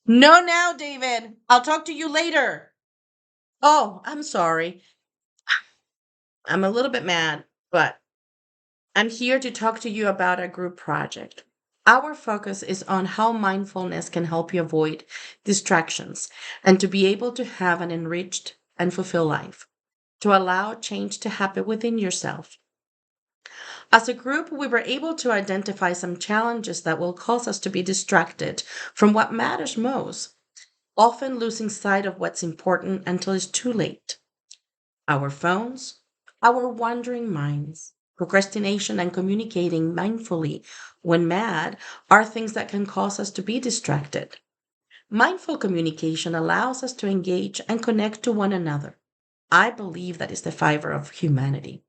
No, now, David. I'll talk to you later. Oh, I'm sorry. I'm a little bit mad, but I'm here to talk to you about a group project. Our focus is on how mindfulness can help you avoid distractions and to be able to have an enriched and fulfilled life, to allow change to happen within yourself. As a group, we were able to identify some challenges that will cause us to be distracted from what matters most, often losing sight of what's important until it's too late. Our phones, our wandering minds, procrastination, and communicating mindfully when mad are things that can cause us to be distracted. Mindful communication allows us to engage and connect to one another. I believe that is the fiber of humanity.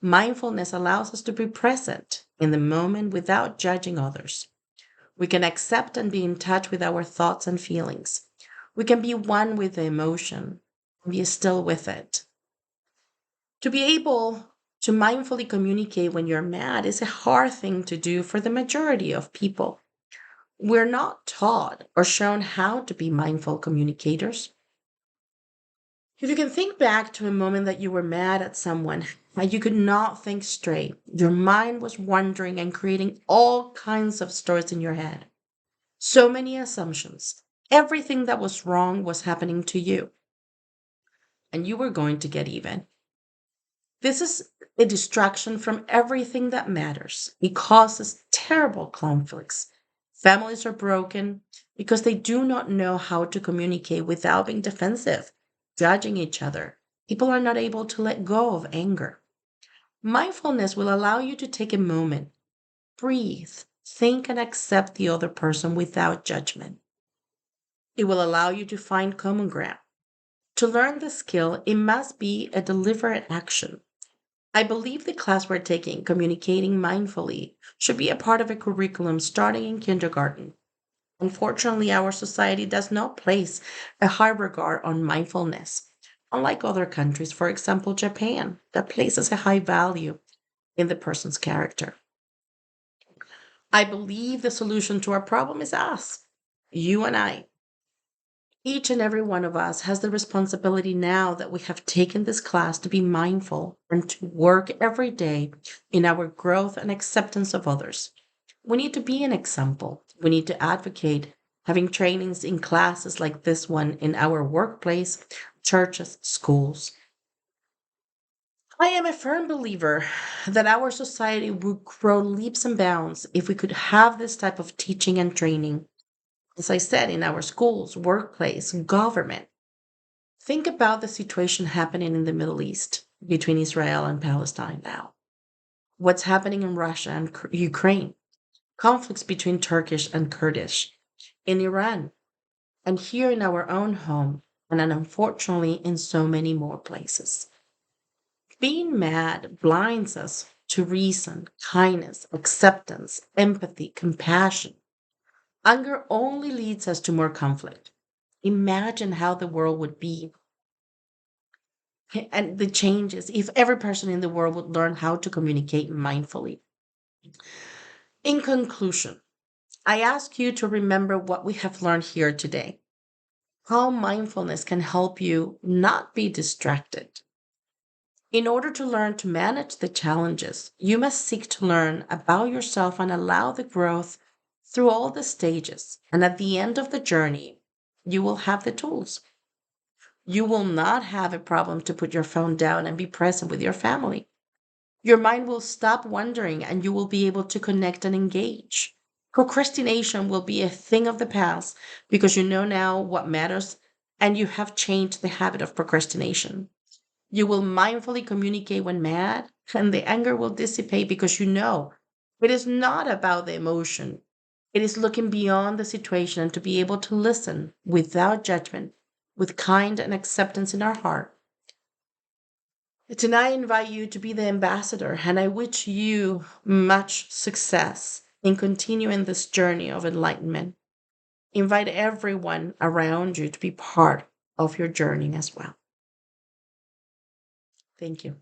Mindfulness allows us to be present in the moment without judging others. We can accept and be in touch with our thoughts and feelings. We can be one with the emotion, be still with it. To be able to mindfully communicate when you're mad is a hard thing to do for the majority of people. We're not taught or shown how to be mindful communicators. If you can think back to a moment that you were mad at someone and you could not think straight, your mind was wandering and creating all kinds of stories in your head. So many assumptions. Everything that was wrong was happening to you, and you were going to get even. This is a distraction from everything that matters. It causes terrible conflicts. Families are broken because they do not know how to communicate without being defensive, judging each other. People are not able to let go of anger. Mindfulness will allow you to take a moment, breathe, think, and accept the other person without judgment. It will allow you to find common ground. To learn the skill, it must be a deliberate action. I believe the class we're taking, Communicating Mindfully, should be a part of a curriculum starting in kindergarten. Unfortunately, our society does not place a high regard on mindfulness, unlike other countries, for example, Japan, that places a high value in the person's character. I believe the solution to our problem is us, you and I. Each and every one of us has the responsibility now that we have taken this class to be mindful and to work every day in our growth and acceptance of others. We need to be an example. We need to advocate having trainings in classes like this one in our workplace, churches, schools. I am a firm believer that our society would grow leaps and bounds if we could have this type of teaching and training, as I said, in our schools, workplace, government. Think about the situation happening in the Middle East between Israel and Palestine now. What's happening in Russia and Ukraine? Conflicts between Turkish and Kurdish, in Iran, and here in our own home, and then unfortunately in so many more places. Being mad blinds us to reason, kindness, acceptance, empathy, compassion. Anger only leads us to more conflict. Imagine how the world would be and the changes if every person in the world would learn how to communicate mindfully. In conclusion, I ask you to remember what we have learned here today, how mindfulness can help you not be distracted. In order to learn to manage the challenges, you must seek to learn about yourself and allow the growth through all the stages. And at the end of the journey, you will have the tools. You will not have a problem to put your phone down and be present with your family. Your mind will stop wandering and you will be able to connect and engage. Procrastination will be a thing of the past because you know now what matters and you have changed the habit of procrastination. You will mindfully communicate when mad, and the anger will dissipate because you know it is not about the emotion. It is looking beyond the situation and to be able to listen without judgment, with kind and acceptance in our heart. Tonight, I invite you to be the ambassador, and I wish you much success in continuing this journey of enlightenment. Invite everyone around you to be part of your journey as well. Thank you.